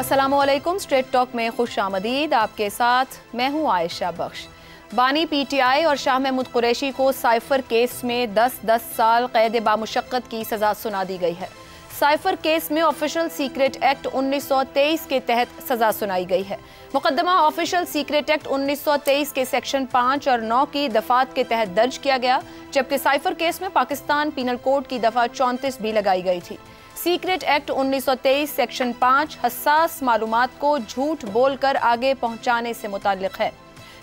अस्सलामुअलैकुम। Straight talk में खुश आमदीद। आपके साथ मैं हूँ आयशा बख्श। बानी PTI और शाह महमूद कुरैशी को साइफर केस में 10-10 साल कैद बामुशक्कत की सजा सुना दी गई है। साइफर केस में ऑफिशियल सीक्रेट एक्ट 1923 के तहत सजा सुनाई गई है। मुकदमा ऑफिशियल सीक्रेट एक्ट 1923 के सेक्शन 5 और 9 की दफात के तहत दर्ज किया गया, जबकि साइफर केस में पाकिस्तान पीनल कोड की दफा 34 भी लगाई गई थी। सीक्रेट एक्ट 1923 सेक्शन 5 हसास मालूमात को झूठ बोलकर आगे पहुंचाने से मुताल्लिक है।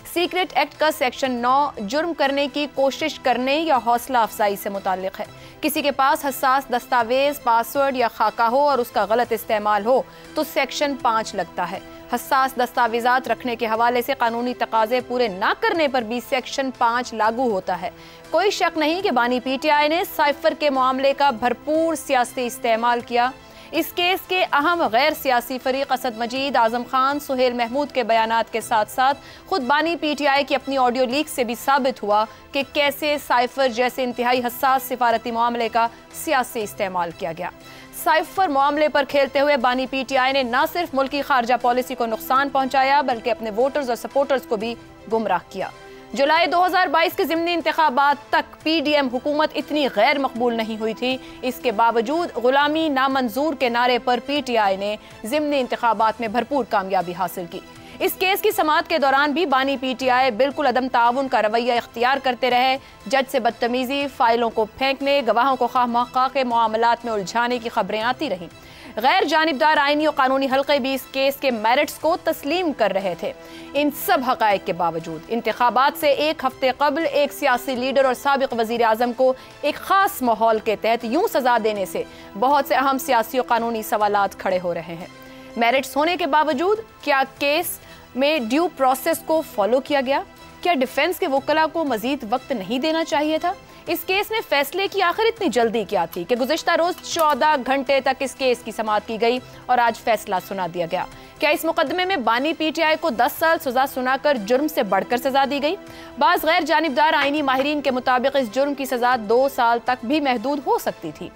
सीक्रेट एक्ट का सेक्शन 9 जुर्म करने की कोशिश करने या हौसला अफजाई से मुताल्लिक है। किसी के पास हसास दस्तावेज, पासवर्ड या खाका हो और उसका गलत इस्तेमाल हो तो सेक्शन 5 लगता है। हसास दस्तावेजात रखने के हवाले से कानूनी तकाजे पूरे ना करने पर भी सेक्शन 5 लागू होता है। कोई शक नहीं कि बानी PTI ने साइफर के मामले का भरपूर सियासी इस्तेमाल किया। इस केस के अहम गैर सियासी फरीक असद मजीद, आजम खान, सुहेल महमूद के बयानात के साथ साथ खुद बानी PTI की अपनी ऑडियो लीक से भी साबित हुआ कि कैसे साइफर जैसे इंतहाई हसास सिफारती मामले का सियासी इस्तेमाल किया गया। साइफर मामले पर खेलते हुए बानी PTI ने न सिर्फ मुल्की खारजा पॉलिसी को नुकसान पहुंचाया बल्कि अपने वोटर्स और सपोर्टर्स को भी गुमराह किया। जुलाई 2022 के ज़िमनी इंतखाबात तक PDM हुकूमत इतनी गैर मकबूल नहीं हुई थी। इसके बावजूद गुलामी नामंजूर के नारे पर PTI ने ज़िमनी इंतखाबात में भरपूर कामयाबी हासिल की। इस केस की समाअत के दौरान भी बानी PTI बिल्कुल अदम ताउन का रवैया इख्तियार करते रहे। जज से बदतमीजी, फाइलों को फेंकने, गवाहों को खामखा के मामलात में उलझाने की खबरें आती रहीं। गैर जानिबदार आईनी और कानूनी हल्के भी इस केस के मेरिट्स को तस्लीम कर रहे थे। इन सब हकायक के बावजूद इंतखाबात से एक हफ्ते कबल एक सियासी लीडर और साबिक वजीर आजम को एक खास माहौल के तहत यूं सजा देने से बहुत से अहम सियासी और कानूनी सवालात खड़े हो रहे हैं। मेरिट्स होने के बावजूद क्या केस में ड्यू प्रोसेस को फॉलो किया गया? क्या डिफेंस के वकला को मजीद वक्त नहीं देना चाहिए था? इस केस में फैसले की आखिर इतनी जल्दी क्या थी कि गुज़िश्ता रोज 14 घंटे तक इस केस की समाअत की गई और आज फैसला सुना दिया गया? क्या इस मुकदमे में बानी PTI को 10 साल सजा सुनाकर जुर्म से बढ़कर सजा दी गई? बाज़ गैर जानिबदार आईनी माहिरीन के मुताबिक इस जुर्म की सजा 2 साल तक भी महदूद हो सकती थी।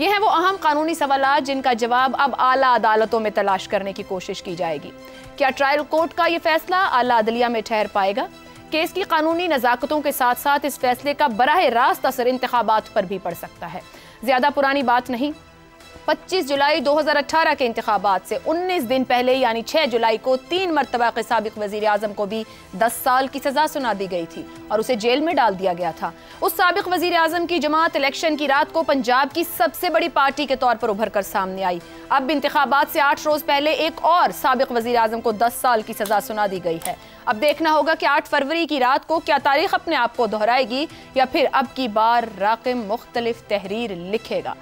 ये हैं वो अहम कानूनी सवालात जिनका जवाब अब आला अदालतों में तलाश करने की कोशिश की जाएगी। क्या ट्रायल कोर्ट का ये फैसला आला अदलिया में ठहर पाएगा? केस की कानूनी नज़ाकतों के साथ साथ इस फैसले का बराह रास्त असर इंतखाबात पर भी पड़ सकता है। ज़्यादा पुरानी बात नहीं, 25 जुलाई 2018 के इंतखाबात से 19 दिन पहले यानी 6 जुलाई को 3 मरतबा के साबिक वजीर आजम को भी 10 साल की सजा सुना दी गई थी और उसे जेल में डाल दिया गया था। उस साबिक वजीर आजम की जमात इलेक्शन की रात को पंजाब की सबसे बड़ी पार्टी के तौर पर उभर कर सामने आई। अब इंतखाबात से 8 रोज पहले एक और साबिक वजीर आजम को 10 साल की सजा सुना दी गई है। अब देखना होगा कि 8 फरवरी की रात को क्या तारीख अपने आप को दोहराएगी या फिर अब की बार राकिम मुख्तलिफ तहरीर लिखेगा।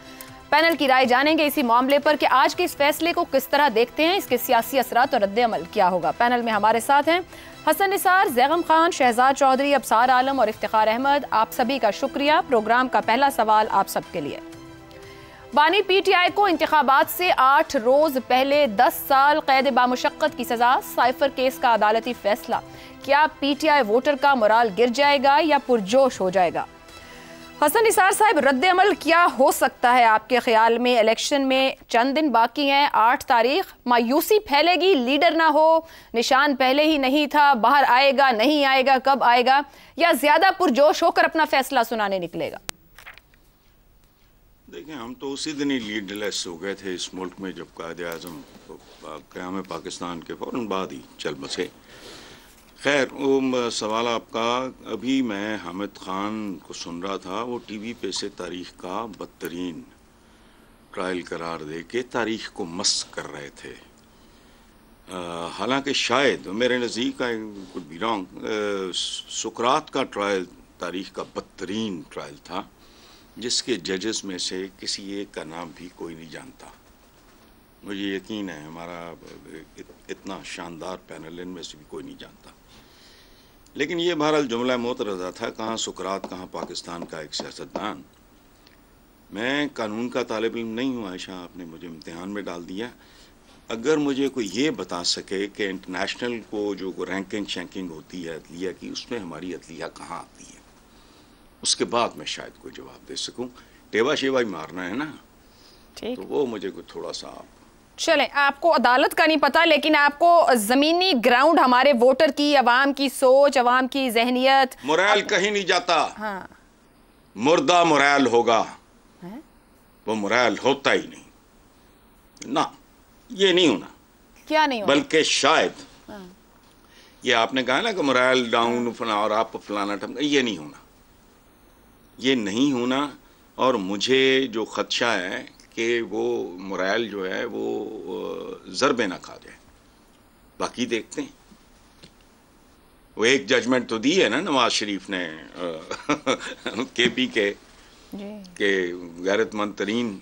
पैनल की राय जानेंगे इसी मामले पर कि आज के इस फैसले को किस तरह देखते हैं, इसके सियासी असरात और रद्द अमल क्या होगा। पैनल में हमारे साथ हैं हसन निसार, जैगम खान, शहजाद चौधरी, अबसार आलम और इफ्तिखार अहमद। आप सभी का शुक्रिया। प्रोग्राम का पहला सवाल आप सबके लिए। बानी PTI को इंतखाबात से 8 रोज पहले 10 साल कैद बामुशक्कत की सजा, साइफर केस का अदालती फैसला। क्या PTI वोटर का मोराल गिर जाएगा या पुरजोश हो जाएगा? हसन निसार साहब, रद्द अमल क्या हो सकता है आपके ख्याल में? इलेक्शन में चंद दिन बाकी हैं, 8 तारीख। मायूसी फैलेगी, लीडर ना हो, निशान पहले ही नहीं था, बाहर आएगा नहीं आएगा, कब आएगा, या ज्यादा पुरजोश होकर अपना फैसला सुनाने निकलेगा? देखें, हम तो उसी दिन ही लीडरलेस हो गए थे इस मुल्क में जब कायद-ए-आज़म क़याम पाकिस्तान के फ़ौरन बाद ही चल बसे। खैर, वो सवाल आपका, अभी मैं हामिद खान को सुन रहा था, वो TV पे से तारीख का बदतरीन ट्रायल करार दे के तारीख को मस्त कर रहे थे। हालांकि शायद मेरे नज़दीक आई कुड बी रॉन्ग, सुकरात का ट्रायल तारीख का बदतरीन ट्रायल था जिसके जजेस में से किसी एक का नाम भी कोई नहीं जानता। मुझे यकीन है हमारा इतना शानदार पैनल इनमें से भी कोई नहीं जानता। लेकिन ये बहरहाल जुमला मोतरज़ा था, कहाँ सुकरात कहाँ पाकिस्तान का एक सियासतदान। मैं कानून का तालिब इल्म नहीं हूँ आयशा, आपने मुझे इम्तिहान में डाल दिया। अगर मुझे कोई ये बता सके कि इंटरनेशनल को जो रैंकिंग शैंकिंग होती है अदलिया की, उसमें हमारी अदलिया कहाँ आती है, उसके बाद मैं शायद कोई जवाब दे सकूं। टेवा शेवा ही मारना है ना, तो वो मुझे कोई थोड़ा सा चलें, आपको अदालत का नहीं पता, लेकिन आपको ज़मीनी ग्राउंड, हमारे वोटर की, अवाम की सोच, अवाम की जहनियत, मोरल कहीं नहीं जाता। हाँ, मुर्दा मोरल होगा, है? वो मोरल होता ही नहीं ना। ये नहीं होना, क्या नहीं होना? बल्कि शायद ये आपने कहा ना कि मोरल डाउन और आप फलाना ठमका, ये नहीं होना, ये नहीं होना। और मुझे जो खदशा है कि वो मोरल जो है वो ज़रबे ना खा जाए। बाकी देखते हैं। वो एक जजमेंट तो दी है ना नवाज शरीफ ने केपी के गैरतमंद तरीन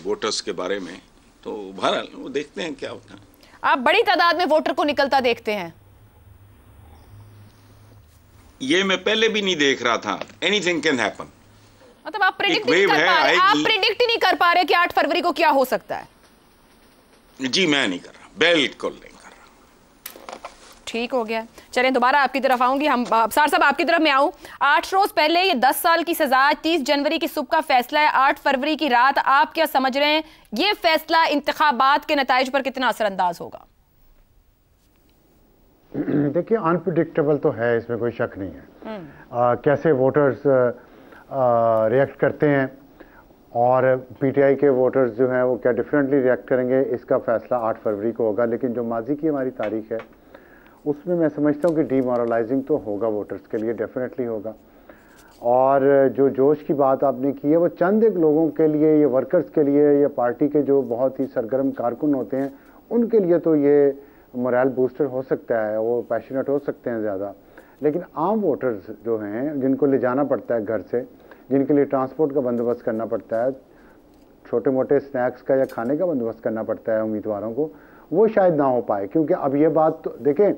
वोटर्स के बारे में, तो बहरहाल वो देखते हैं क्या होता है। आप बड़ी तादाद में वोटर को निकलता देखते हैं? ये मैं पहले भी नहीं देख रहा था। Anything can happen. मतलब आप प्रेडिक्ट नहीं कर पा रहे, आप प्रेडिक्ट ही नहीं कर पा रहे कि 8 फरवरी को क्या हो सकता है? जी मैं नहीं कर रहा, बिल्कुल नहीं कर रहा। ठीक हो गया। चलें, दोबारा आपकी तरफ आऊंगी। हम सार साहब आपकी तरफ मैं आऊं। 8 रोज पहले ये 10 साल की सजा, 30 जनवरी की सुबह का फैसला है, 8 फरवरी की रात। आप क्या समझ रहे हैं, ये फैसला इंतखाबात के नताइज पर कितना असरअंदाज होगा? देखिए, अनप्रिडिक्टेबल तो है, इसमें कोई शक नहीं है। कैसे वोटर्स रिएक्ट करते हैं और पीटीआई के वोटर्स जो हैं वो क्या डिफरेंटली रिएक्ट करेंगे, इसका फैसला 8 फरवरी को होगा। लेकिन जो माजी की हमारी तारीख है उसमें मैं समझता हूँ कि डीमोरलाइजिंग तो होगा, वोटर्स के लिए डेफिनेटली होगा। और जो जोश की बात आपने की है वो चंद एक लोगों के लिए, ये वर्कर्स के लिए, या पार्टी के जो बहुत ही सरगर्म कारकुन होते हैं उनके लिए तो ये मोरल बूस्टर हो सकता है, वो पैशनेट हो सकते हैं ज़्यादा। लेकिन आम वोटर्स जो हैं, जिनको ले जाना पड़ता है घर से, जिनके लिए ट्रांसपोर्ट का बंदोबस्त करना पड़ता है, छोटे मोटे स्नैक्स का या खाने का बंदोबस्त करना पड़ता है उम्मीदवारों को, वो शायद ना हो पाए। क्योंकि अब ये बात तो देखें,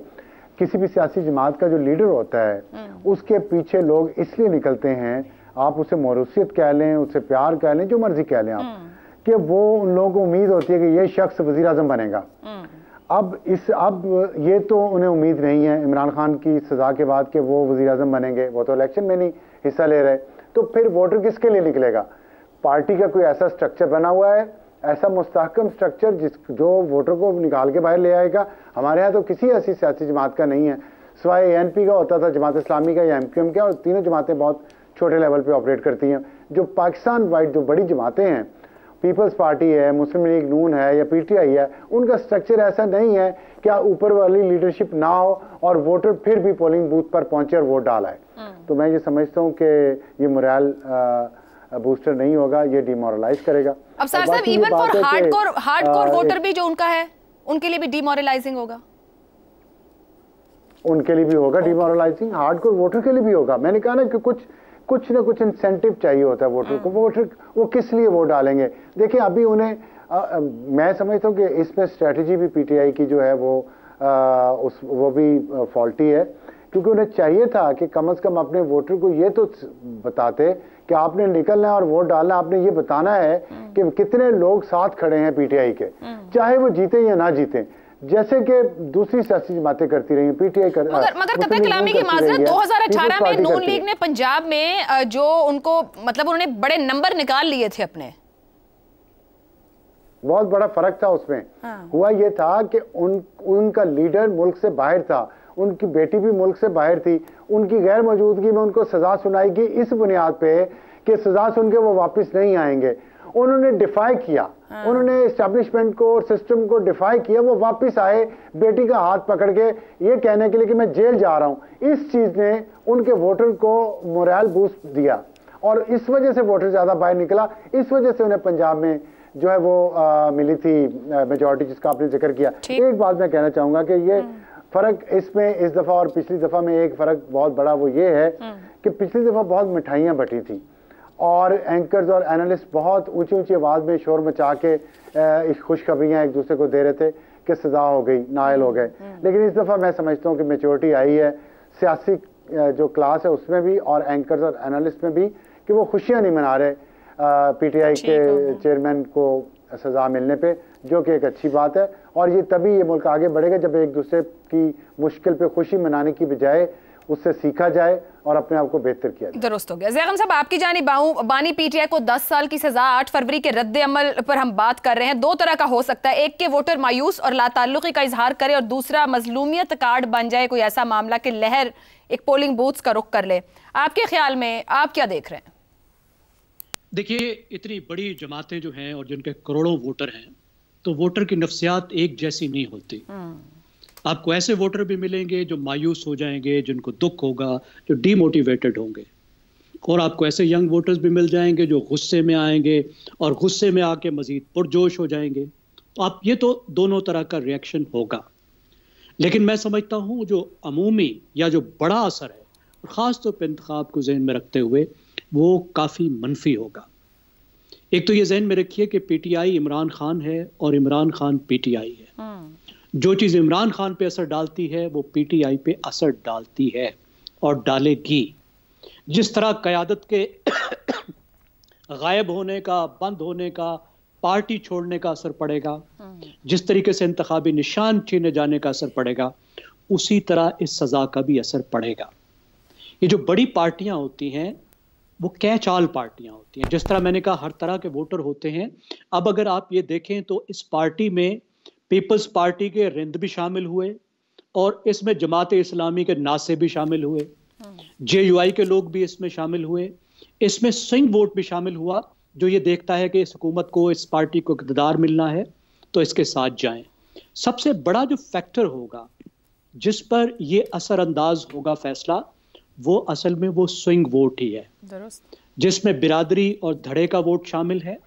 किसी भी सियासी जमात का जो लीडर होता है उसके पीछे लोग इसलिए निकलते हैं, आप उसे मौरूसियत कह लें, उससे प्यार कह लें, जो मर्जी कह लें आप, कि वो उन लोगों को उम्मीद होती है कि ये शख्स वज़ीर आज़म बनेगा। अब ये तो उन्हें उम्मीद नहीं है इमरान खान की सज़ा के बाद कि वो वज़ीर आज़म बनेंगे, वो तो इलेक्शन में नहीं हिस्सा ले रहे। तो फिर वोटर किसके लिए निकलेगा? पार्टी का कोई ऐसा स्ट्रक्चर बना हुआ है, ऐसा मुस्तहकम स्ट्रक्चर जो वोटर को निकाल के बाहर ले आएगा? हमारे यहाँ तो किसी ऐसी सियासी जमात का नहीं है, सिवाय एएनपी का होता था, जमात इस्लामी का या एमक्यूएम का, और तीनों जमातें बहुत छोटे लेवल पे ऑपरेट करती हैं। जो पाकिस्तान वाइड जो बड़ी जमातें हैं, पीपल्स पार्टी है, मुस्लिम लीग नून है या पीटीआई है, उनका स्ट्रक्चर ऐसा नहीं है कि ऊपर वाली लीडरशिप ना हो और वोटर फिर भी पोलिंग बूथ पर पहुंचे और वोट डाला है। तो मैं ये समझता हूँ कि ये मोरल बूस्टर नहीं होगा, ये डिमोरलाइज करेगा। अब सर साहब, इवन फॉर हार्डकोर वोटर भी जो उनका है, उनके लिए भी डिमोरलाइजिंग होगा? उनके लिए भी होगा डिमोरलाइजिंग, हार्डकोर वोटर के लिए भी होगा। मैंने कहा ना कि कुछ ना कुछ इंसेंटिव चाहिए होता है वोटर को। वोटर वो किस लिए वोट डालेंगे? देखिए, अभी उन्हें मैं समझता हूँ कि इसमें स्ट्रेटजी भी पीटीआई की जो है वो भी फॉल्टी है, क्योंकि उन्हें चाहिए था कि कम से कम अपने वोटर को ये तो बताते कि आपने निकलना है और वोट डालना, आपने ये बताना है कि कितने लोग साथ खड़े हैं पीटीआई के, चाहे वो जीते या ना जीते, जैसे कि दूसरी सियासी जमातें करती रही, पीटीआई कर मगर कतई कलामी की माजरत 2018 में नून लीग ने पंजाब में जो उनको मतलब उन्होंने बड़े नंबर निकाल लिए थे अपने, बहुत बड़ा फर्क था उसमें। हुआ ये था कि उनका लीडर मुल्क से बाहर था, उनकी बेटी भी मुल्क से बाहर थी, उनकी गैर मौजूदगी में उनको सजा सुनाई गई इस बुनियाद पे कि सजा सुन के वो वापस नहीं आएंगे। उन्होंने डिफाई किया, उन्होंने एस्टैब्लिशमेंट को और सिस्टम को डिफाई किया, वो वापस आए बेटी का हाथ पकड़ के ये कहने के लिए कि मैं जेल जा रहा हूं। इस चीज ने उनके वोटर को मोरल बूस्ट दिया और इस वजह से वोटर ज्यादा बाहर निकला। इस वजह से उन्हें पंजाब में जो है वो मिली थी मेजॉरिटी, जिसका आपने जिक्र किया। एक बात मैं कहना चाहूंगा कि ये फर्क इसमें इस दफा और पिछली दफा में एक फर्क बहुत बड़ा वो ये है कि पिछली दफा बहुत मिठाइयां बटी थी और एंकर्स और एनालिस्ट बहुत ऊंची ऊंची आवाज में शोर मचा के खुशखबरियां एक दूसरे को दे रहे थे कि सजा हो गई, नायल हो गए। लेकिन इस दफा मैं समझता हूँ कि मेच्योरिटी आई है सियासी जो क्लास है उसमें भी और एंकर्स और एनालिस्ट में भी, कि वो खुशियां नहीं मना रहे पीटीआई के चेयरमैन को सजा मिलने पे, जो कि एक अच्छी बात है। और ये तभी ये मुल्क आगे बढ़ेगा जब एक दूसरे की मुश्किल पे खुशी मनाने की बजाय उससे सीखा जाए और अपने आप को बेहतर किया जाए। दुरुस्त हो गया। ज़ैगम साहब, आपकी जानिब बानी पीटीआई को 10 साल की सजा 8 फरवरी के रद्द अमल पर हम बात कर रहे हैं। दो तरह का हो सकता है, एक के वोटर मायूस और लाताल्लुकी का इजहार करे, और दूसरा मजलूमियत कार्ड बन जाए कोई ऐसा मामला कि लहर एक पोलिंग बूथ्स का रुख कर ले। आपके ख्याल में आप क्या देख रहे हैं? देखिए, इतनी बड़ी जमातें जो हैं और जिनके करोड़ों वोटर हैं, तो वोटर की नफ्सियात एक जैसी नहीं होती। आपको ऐसे वोटर भी मिलेंगे जो मायूस हो जाएंगे, जिनको दुख होगा, जो डीमोटिवेटेड होंगे, और आपको ऐसे यंग वोटर्स भी मिल जाएंगे जो गुस्से में आएंगे और गुस्से में आके मजीद पुरजोश हो जाएंगे। तो आप ये तो दोनों तरह का रिएक्शन होगा। लेकिन मैं समझता हूँ जो अमूमी या जो बड़ा असर है, और ख़ास तौर पर इंतखाब को जहन में रखते हुए, वो काफ़ी मनफी होगा। एक तो ये जहन में रखिए कि पीटीआई इमरान खान है और इमरान खान पीटीआई है। जो चीज़ इमरान खान पे असर डालती है वो पीटीआई पे असर डालती है और डालेगी। जिस तरह क़यादत के गायब होने का, बंद होने का, पार्टी छोड़ने का असर पड़ेगा, जिस तरीके से इंतखाबी निशान छीने जाने का असर पड़ेगा, उसी तरह इस सज़ा का भी असर पड़ेगा। ये जो बड़ी पार्टियां होती हैं वो कैचाल पार्टियां होती हैं। जिस तरह मैंने कहा हर तरह के वोटर होते हैं। अब अगर आप ये देखें तो इस पार्टी में पीपल्स पार्टी के रिंद भी शामिल हुए और इसमें जमात इस्लामी के नासे भी शामिल हुए, जेयूआई के लोग भी इसमें शामिल हुए, इसमें स्विंग वोट भी शामिल हुआ जो ये देखता है कि इस हुकूमत को, इस पार्टी को इक़्तिदार मिलना है तो इसके साथ जाएं। सबसे बड़ा जो फैक्टर होगा जिस पर ये असरअंदाज होगा फैसला, वो असल में वो स्विंग वोट ही है, जिसमें बिरादरी और धड़े का वोट शामिल है,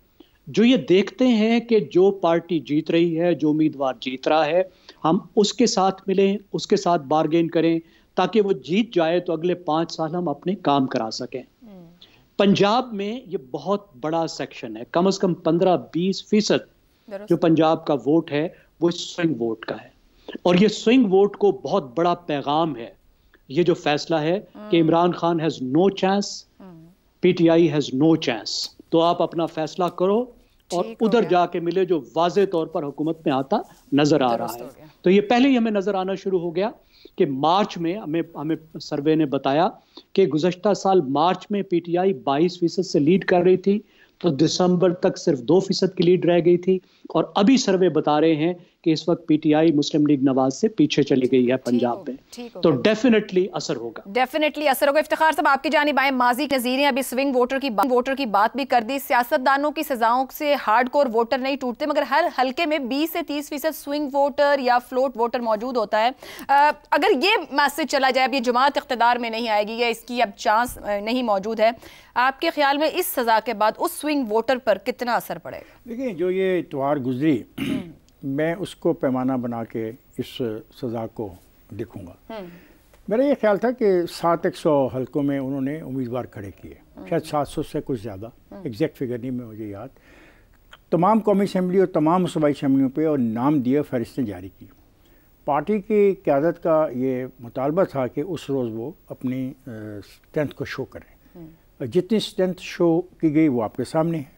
जो ये देखते हैं कि जो पार्टी जीत रही है, जो उम्मीदवार जीत रहा है, हम उसके साथ मिलें, उसके साथ बारगेन करें ताकि वो जीत जाए तो अगले 5 साल हम अपने काम करा सकें। पंजाब में ये बहुत बड़ा सेक्शन है, कम से कम 15-20% जो पंजाब का वोट है वो स्विंग वोट का है, और ये स्विंग वोट को बहुत बड़ा पैगाम है ये जो फैसला है कि Imran Khan has no chance, PTI has no chance. तो आप अपना फैसला करो और उधर जाके मिले जो वाज़े तौर पर हुकूमत में आता नजर आ रहा है। तो ये पहले ही हमें नजर आना शुरू हो गया कि मार्च में हमें सर्वे ने बताया कि गुज़श्ता साल मार्च में पीटीआई 22% से लीड कर रही थी, तो दिसंबर तक सिर्फ 2% की लीड रह गई थी, और अभी सर्वे बता रहे हैं कि इस वक्त पीटीआई मुस्लिम लीग नवाज से पीछे चली गई है पंजाब में। तो डेफिनेटली असर होगा, डेफिनेटली असर होगा। इफ्तिखार साहब, आपकी जानिब आए, माजी नज़ीर हैं, अभी स्विंग वोटर की बात भी कर दी। सियासतदानों की सजाओं से हार्डकोर वोटर नहीं टूटते, मगर हर हल्के में 20 से 30% स्विंग वोटर या फ्लोट वोटर मौजूद होता है। अगर ये मैसेज चला जाए, अब ये जमात इख्तिदार में नहीं आएगी या इसकी अब चांस नहीं मौजूद है, आपके ख्याल में इस सजा के बाद उस स्विंग वोटर पर कितना असर पड़ेगा? देखिए, जो ये इतवार गुजरी, मैं उसको पैमाना बना के इस सज़ा को देखूंगा। मेरा ये ख्याल था कि 700 हल्कों में उन्होंने उम्मीदवार खड़े किए, शायद 700 से कुछ ज़्यादा, एग्जैक्ट फिगर नहीं मैं मुझे याद। तमाम कौमी असम्बली और तमाम सूबाई असम्बलियों पे और नाम दिए, फहरिस्तें जारी की। पार्टी की क़यादत का ये मुतालबा था कि उस रोज़ वो अपनी स्ट्रेंथ को शो करें। जितनी स्ट्रेंथ शो की गई वो आपके सामने है।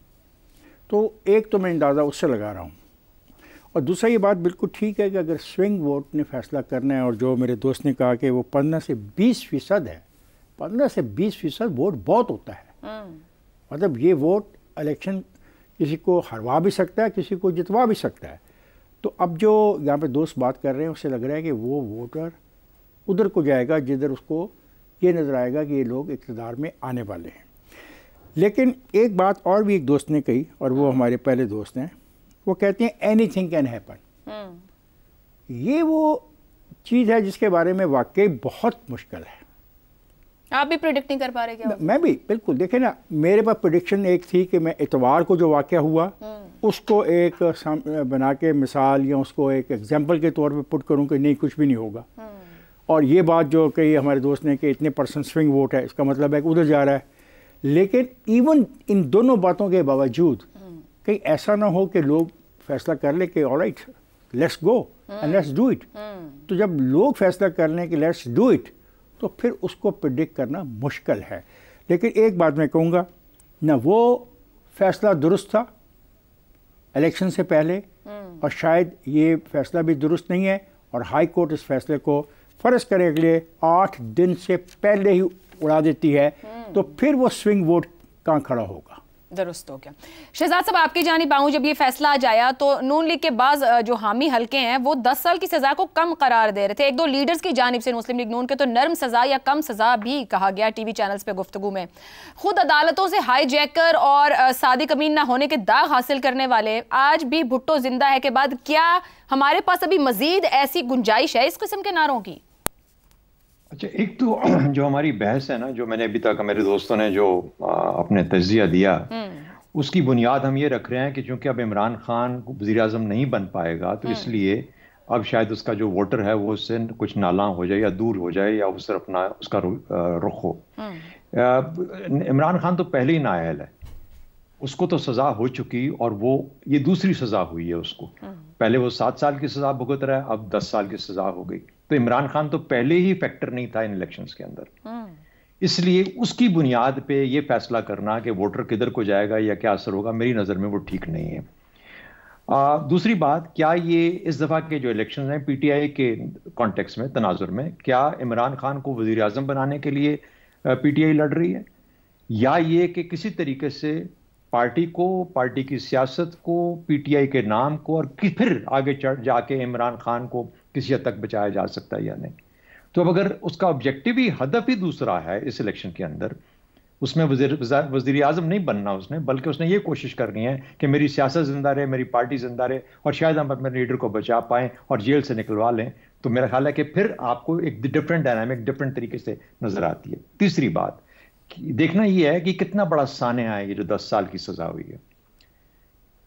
तो एक तो मैं अंदाज़ा उससे लगा रहा हूँ, और दूसरा ये बात बिल्कुल ठीक है कि अगर स्विंग वोट ने फैसला करना है, और जो मेरे दोस्त ने कहा कि वो 15 से 20% है, 15 से 20% वोट बहुत होता है। मतलब ये वोट इलेक्शन किसी को हरवा भी सकता है, किसी को जितवा भी सकता है। तो अब जो यहाँ पे दोस्त बात कर रहे हैं उससे लग रहा है कि वो वोटर उधर को जाएगा जिधर उसको ये नज़र आएगा कि ये लोग इक़्तिदार में आने वाले हैं। लेकिन एक बात और भी एक दोस्त ने कही, और वो हमारे पहले दोस्त हैं, वो कहते हैं एनीथिंग कैन हैपन। ये वो चीज़ है जिसके बारे में वाकई बहुत मुश्किल है। आप भी प्रेडिक्ट नहीं कर पा रहे क्या? मैं भी बिल्कुल, देखे ना, मेरे पास प्रेडिक्शन एक थी कि मैं इतवार को जो वाक़या हुआ उसको एक बना के मिसाल या उसको एक एग्जाम्पल के तौर पे पुट करूं कि नहीं कुछ भी नहीं होगा। और ये बात जो कही हमारे दोस्त ने कि इतने % स्विंग वोट है, इसका मतलब है कि उधर जा रहा है। लेकिन इवन इन दोनों बातों के बावजूद कहीं ऐसा ना हो कि लोग फैसला कर ले कि alright let's go and let's do it. तो जब लोग फैसला कर लें कि लेट्स डू इट, तो फिर उसको प्रेडिक्ट करना मुश्किल है। लेकिन एक बात मैं कहूँगा ना, वो फैसला दुरुस्त था इलेक्शन से पहले, और शायद ये फैसला भी दुरुस्त नहीं है, और हाई कोर्ट इस फैसले को फ़र्ज करें अगले 8 दिन से पहले ही उड़ा देती है, तो फिर वो स्विंग वोट कहाँ खड़ा होगा? दुरुस्त हो गया। शहजाद साहब, आपकी जानिब आऊं, जब ये फैसला आज आया तो नून लीग के बाद जो हामी हल्के हैं वो 10 साल की सजा को कम करार दे रहे थे। एक दो लीडर्स की जानिब से मुस्लिम लीग नून के तो नर्म सजा या कम सजा भी कहा गया टीवी चैनल्स पे गुफ्तगू में। खुद अदालतों से हाईजैकर और सादिक अमीन ना होने के दाग हासिल करने वाले आज भी भुट्टो जिंदा है के बाद क्या हमारे पास अभी मजीद ऐसी गुंजाइश है इस किस्म के नारों की? अच्छा, एक तो जो हमारी बहस है ना, जो मैंने अभी तक मेरे दोस्तों ने जो अपने तज्जिया दिया, उसकी बुनियाद हम ये रख रहे हैं कि चूंकि अब इमरान खान वज़ीर आज़म नहीं बन पाएगा, तो इसलिए अब शायद उसका जो वोटर है वो उससे कुछ नालां हो जाए या दूर हो जाए या उस तरफ ना उसका रुख हो। इमरान खान तो पहले ही नाअहल है, उसको तो सजा हो चुकी और वो ये दूसरी सजा हुई है उसको। पहले वो 7 साल की सजा भुगत रहा है, अब 10 साल की सजा हो गई। तो इमरान खान तो पहले ही फैक्टर नहीं था इन इलेक्शंस के अंदर, इसलिए उसकी बुनियाद पे ये फैसला करना कि वोटर किधर को जाएगा या क्या असर होगा, मेरी नज़र में वो ठीक नहीं है। दूसरी बात, क्या ये इस दफ़ा के जो इलेक्शन हैं पीटीआई के कॉन्टेक्स्ट में, तनाजुर में, क्या इमरान खान को वज़ीर आज़म बनाने के लिए पीटीआई लड़ रही है, या ये कि किसी तरीके से पार्टी को, पार्टी की सियासत को, पीटीआई के नाम को और फिर आगे चढ़ जाके इमरान खान को किसी हद तक बचाया जा सकता है या नहीं? तो अब अगर उसका ऑब्जेक्टिव ही, हदफ ही दूसरा है इस इलेक्शन के अंदर, उसमें वज़ीर आज़म नहीं बनना उसने, बल्कि उसने ये कोशिश करनी है कि मेरी सियासत जिंदा रहे, मेरी पार्टी जिंदा रहे और शायद हम अपने लीडर को बचा पाएं और जेल से निकलवा लें, तो मेरा ख्याल है कि फिर आपको एक डिफरेंट डायनामिक, डिफरेंट तरीके से नजर आती है। तीसरी बात देखना यह है कि कितना बड़ा सान्या है ये जो 10 साल की सजा हुई है।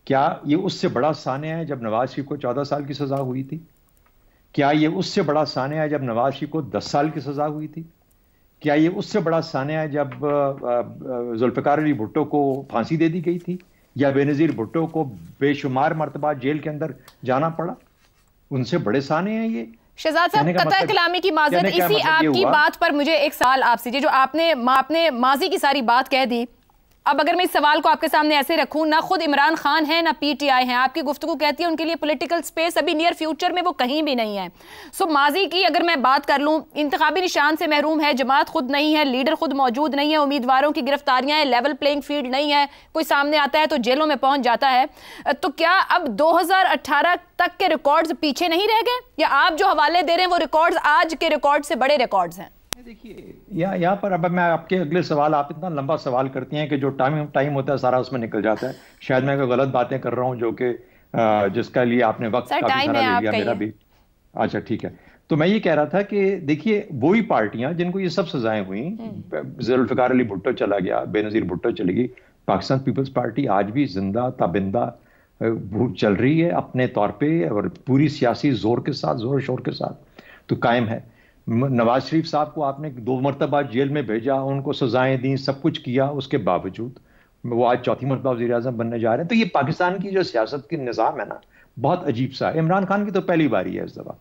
क्या ये उससे बड़ा सान्या है जब नवाज शरीफ को 14 साल की सजा हुई थी? क्या ये उससे बड़ा सान्या है जब नवाज शरीफ को 10 साल की सजा हुई थी? क्या ये उससे बड़ा सान्या है जब जुल्फ़िकार अली भुट्टो को फांसी दे दी गई थी या बेनज़ीर भुट्टो को बेशुमार मरतबा जेल के अंदर जाना पड़ा? उनसे बड़े सान्या हैं ये। शहजाद साहब, कतई कलामी की माज़रत, इसी आपकी बात पर मुझे एक सवाल आपसे, जो आपने माजी की सारी बात कह दी, अब अगर मैं इस सवाल को आपके सामने ऐसे रखूं, ना खुद इमरान खान है ना पीटीआई है, आपकी गुफ्तगू कहती है उनके लिए पॉलिटिकल स्पेस अभी नियर फ्यूचर में वो कहीं भी नहीं है। सो माजी की अगर मैं बात कर लूं, इंतखाबी निशान से महरूम है, जमात खुद नहीं है, लीडर खुद मौजूद नहीं है, उम्मीदवारों की गिरफ्तारियां हैं, लेवल प्लेइंग फील्ड नहीं है, कोई सामने आता है तो जेलों में पहुंच जाता है। तो क्या अब 2018 तक के रिकॉर्ड्स पीछे नहीं रह गए, या आप जो हवाले दे रहे हैं वो रिकॉर्ड्स आज के रिकॉर्ड से बड़े रिकॉर्ड्स हैं? देखिए, यहाँ पर अब मैं आपके अगले सवाल, आप इतना लंबा सवाल करती हैं कि जो टाइम होता है सारा उसमें निकल जाता है। शायद मैं कोई गलत बातें कर रहा हूँ जो कि जिसका लिए आपने वक्त काफी सारा ले लिया, मेरा भी। अच्छा ठीक है, तो मैं ये कह रहा था कि देखिए वही पार्टियां जिनको ये सब सजाएं हुई, जुल्फ़िकार अली भुट्टो चला गया, बेनज़ीर भुट्टो चली गई, पाकिस्तान पीपल्स पार्टी आज भी जिंदा ताबिंदा चल रही है अपने तौर पे और पूरी सियासी जोर के साथ, जोर शोर के साथ तो कायम है। नवाज शरीफ साहब को आपने 2 मरतबा जेल में भेजा, उनको सजाएं दी, सब कुछ किया, उसके बावजूद वो आज 4थी मरतबा वज़ीर आज़म बनने जा रहे हैं। तो ये पाकिस्तान की जो सियासत की निज़ाम है ना, बहुत अजीब सा है। इमरान खान की तो पहली बारी है इस दफ़ा,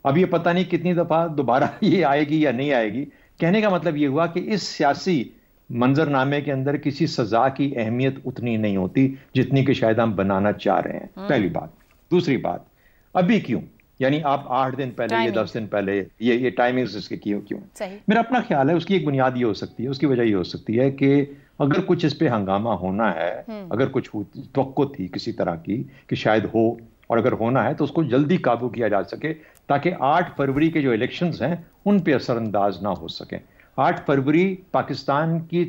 अब ये पता नहीं कितनी दफ़ा दोबारा ये आएगी या नहीं आएगी। कहने का मतलब ये हुआ कि इस सियासी मंजरनामे के अंदर किसी सजा की अहमियत उतनी नहीं होती जितनी कि शायद हम बनाना चाह रहे हैं, पहली बात। दूसरी बात, अभी क्यों, यानी आप 8 दिन पहले या 10 दिन पहले ये टाइमिंग्स इसके क्यों? मेरा अपना ख्याल है उसकी एक बुनियाद ये हो सकती है, उसकी वजह ये हो सकती है कि अगर कुछ इस पे हंगामा होना है, अगर कुछ तवक्को थी किसी तरह की कि शायद हो, और अगर होना है तो उसको जल्दी काबू किया जा सके ताकि 8 फरवरी के जो इलेक्शंस हैं उन पे असरअंदाज ना हो सके। 8 फरवरी पाकिस्तान की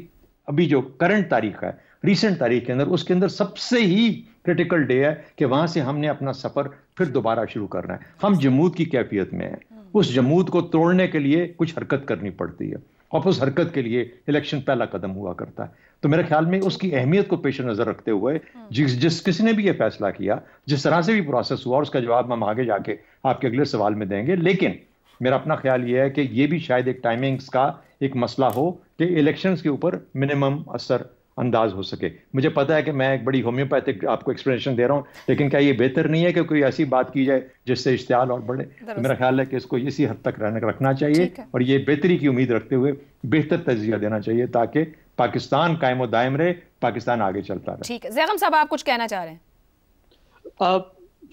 अभी जो करंट तारीख है, रीसेंट तारीख के अंदर, उसके अंदर सबसे ही क्रिटिकल डे है कि वहां से हमने अपना सफर फिर दोबारा शुरू करना है। हम जमूद की कैफियत में हैं, उस जमूद को तोड़ने के लिए कुछ हरकत करनी पड़ती है और उस हरकत के लिए इलेक्शन पहला कदम हुआ करता है। तो मेरे ख्याल में उसकी अहमियत को पेश नजर रखते हुए जिस किसी ने भी ये फैसला किया, जिस तरह से भी प्रोसेस हुआ, उसका जवाब हम आगे जाके आपके अगले सवाल में देंगे। लेकिन मेरा अपना ख्याल ये है कि ये भी शायद एक टाइमिंग्स का एक मसला हो कि इलेक्शंस के ऊपर मिनिमम असर अंदाज हो सके। मुझे पता है कि मैं एक बड़ी होम्योपैथिक आपको एक्सप्लेनेशन दे रहा हूं, लेकिन क्या ये बेहतर नहीं है कि कोई ऐसी बात की जाए जिससे इश्तियाल और बढ़े? तो मेरा ख्याल है कि इसको इसी हद तक रखना चाहिए और ये बेहतरी की उम्मीद रखते हुए बेहतर तज्जिया देना चाहिए ताकि पाकिस्तान कायम व दायम रहे, पाकिस्तान आगे चलता रहे। ठीक है, ज़ैगम साहब आप कुछ कहना चाह रहे हैं?